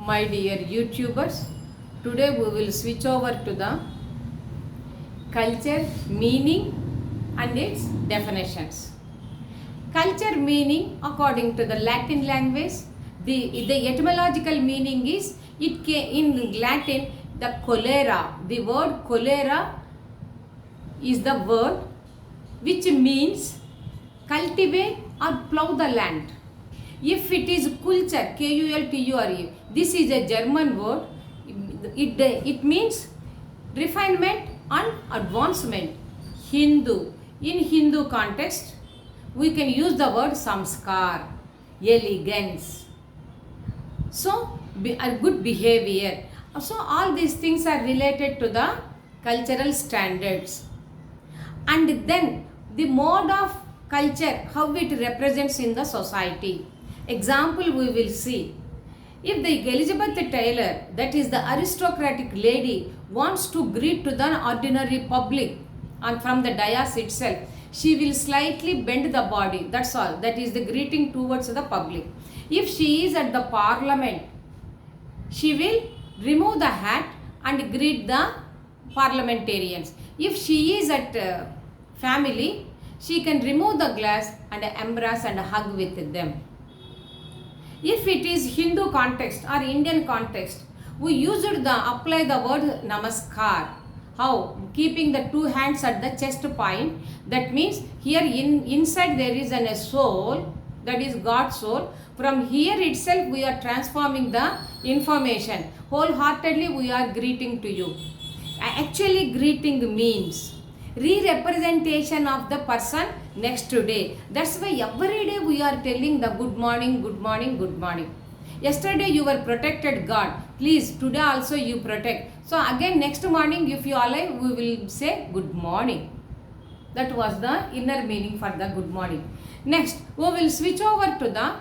My dear YouTubers, today we will switch over to the culture, meaning and its definitions. Culture meaning according to the Latin language, the etymological meaning is it came in Latin the cholera. The word cholera is the word which means cultivate or plow the land. If it is culture, Kulture, this is a German word. It means refinement and advancement. Hindu. In Hindu context, we can use the word samskar, elegance. So, a good behavior. So, all these things are related to the cultural standards. And then the mode of culture, how it represents in the society. Example we will see. If the Elizabeth Taylor, that is the aristocratic lady, wants to greet to the ordinary public and from the dais itself, she will slightly bend the body. That's all. That is the greeting towards the public. If she is at the parliament, she will remove the hat and greet the parliamentarians. If she is at family, she can remove the glass and embrace and hug with them. If it is Hindu context or Indian context, we used apply the word namaskar. How? Keeping the two hands at the chest point. That means here inside there is a soul, that is God's soul. From here itself we are transforming the information. Wholeheartedly we are greeting to you. Actually greeting means re-representation of the person next day. That's why every day we are telling the good morning, good morning, good morning. Yesterday you were protected God. Please today also you protect. So again next morning if you are alive we will say good morning. That was the inner meaning for the good morning. Next we will switch over to the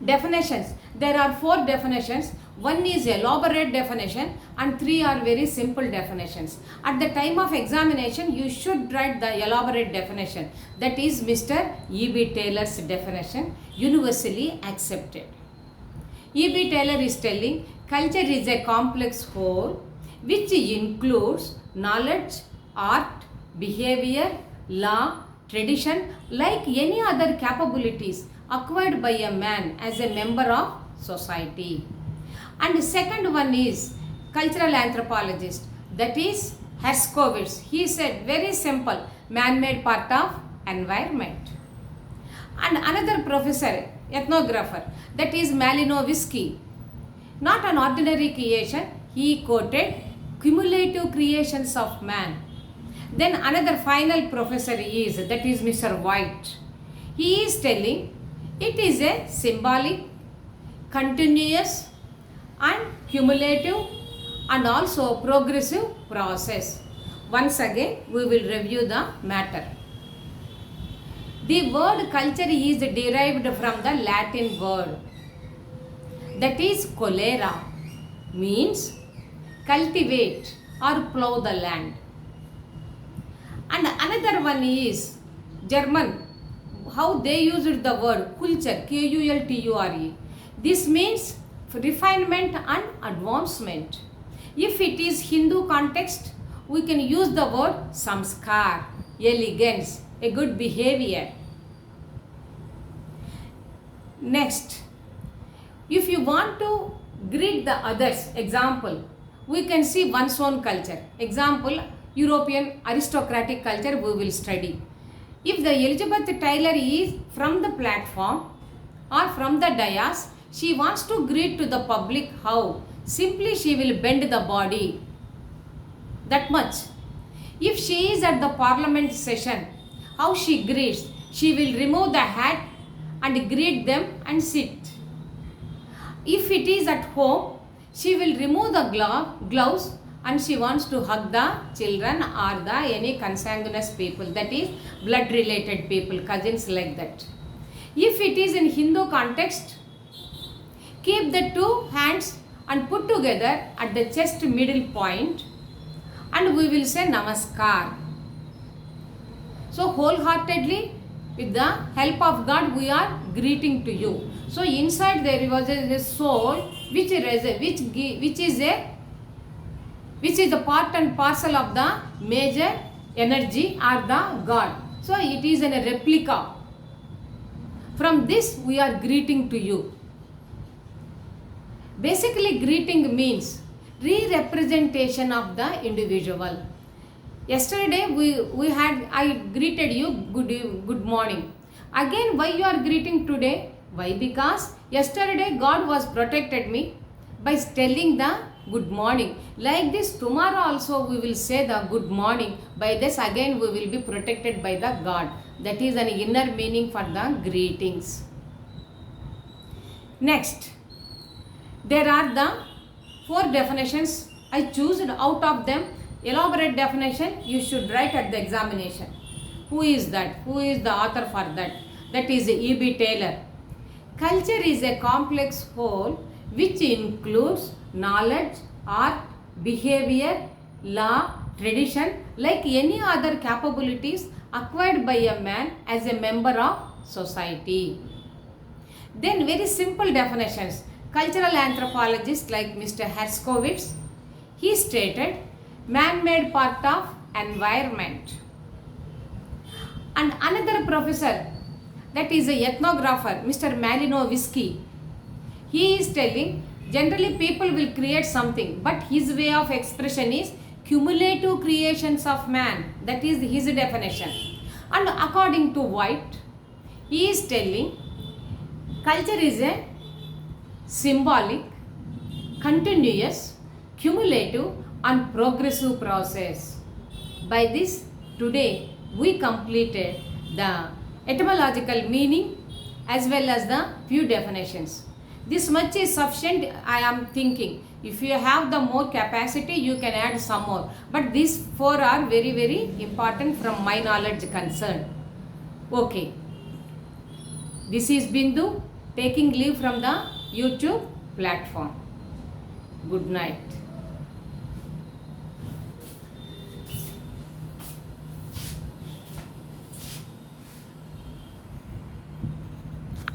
definitions. There are 4 definitions. One is elaborate definition and 3 are very simple definitions. At the time of examination, you should write the elaborate definition. That is Mr. E.B. Taylor's definition, universally accepted. E.B. Taylor is telling, culture is a complex whole which includes knowledge, art, behavior, law, tradition, like any other capabilities acquired by a man as a member of society. And the second one is cultural anthropologist, that is Herskovits. He said very simple, man-made part of environment. And another professor, ethnographer, that is Malinowski. Not an ordinary creation, he quoted cumulative creations of man. Then another final professor is, that is Mr. White. He is telling it is a symbolic, continuous and cumulative and also progressive process. Once again we will review the matter. The word culture is derived from the Latin word, that is cholera, means cultivate or plow the land. And another one is German, how they used the word culture, Kulture. This means refinement and advancement. If it is Hindu context, we can use the word samskar, elegance, a good behavior. Next, if you want to greet the others, example, we can see one's own culture. Example, European aristocratic culture we will study. If the Elizabeth Taylor is from the platform or from the dais, she wants to greet to the public. How? Simply she will bend the body. That much. If she is at the parliament session, how she greets? She will remove the hat and greet them and sit. If it is at home, she will remove the gloves and she wants to hug the children or the any consanguineous people, that is blood related people, cousins like that. If it is in Hindu context, keep the two hands and put together at the chest middle point and we will say namaskar. So wholeheartedly with the help of God, we are greeting to you. So inside there was a soul which is a part and parcel of the major energy or the God. So it is a replica. From this we are greeting to you. Basically, greeting means re-representation of the individual. Yesterday I greeted you good morning. Again, why you are greeting today? Why? Because yesterday God was protected me by telling the good morning. Like this, tomorrow also we will say the good morning. By this again we will be protected by the God. That is an inner meaning for the greetings. Next, there are the 4 definitions. I choose out of them. Elaborate definition you should write at the examination. Who is that? Who is the author for that? That is E.B. Taylor. Culture is a complex whole which includes knowledge, art, behavior, law, tradition, like any other capabilities acquired by a man as a member of society. Then very simple definitions. Cultural anthropologist like Mr. Herskovits, he stated man-made part of environment. And another professor, that is a ethnographer, Mr. Malinowski, he is telling generally people will create something, but his way of expression is cumulative creations of man. That is his definition. And according to White, he is telling culture is a symbolic, continuous, cumulative and progressive process. By this, today we completed the etymological meaning as well as the few definitions. This much is sufficient, I am thinking. If you have the more capacity, you can add some more. But these 4 are very, very important from my knowledge concerned. Okay. This is Bindu taking leave from the YouTube platform. Good night.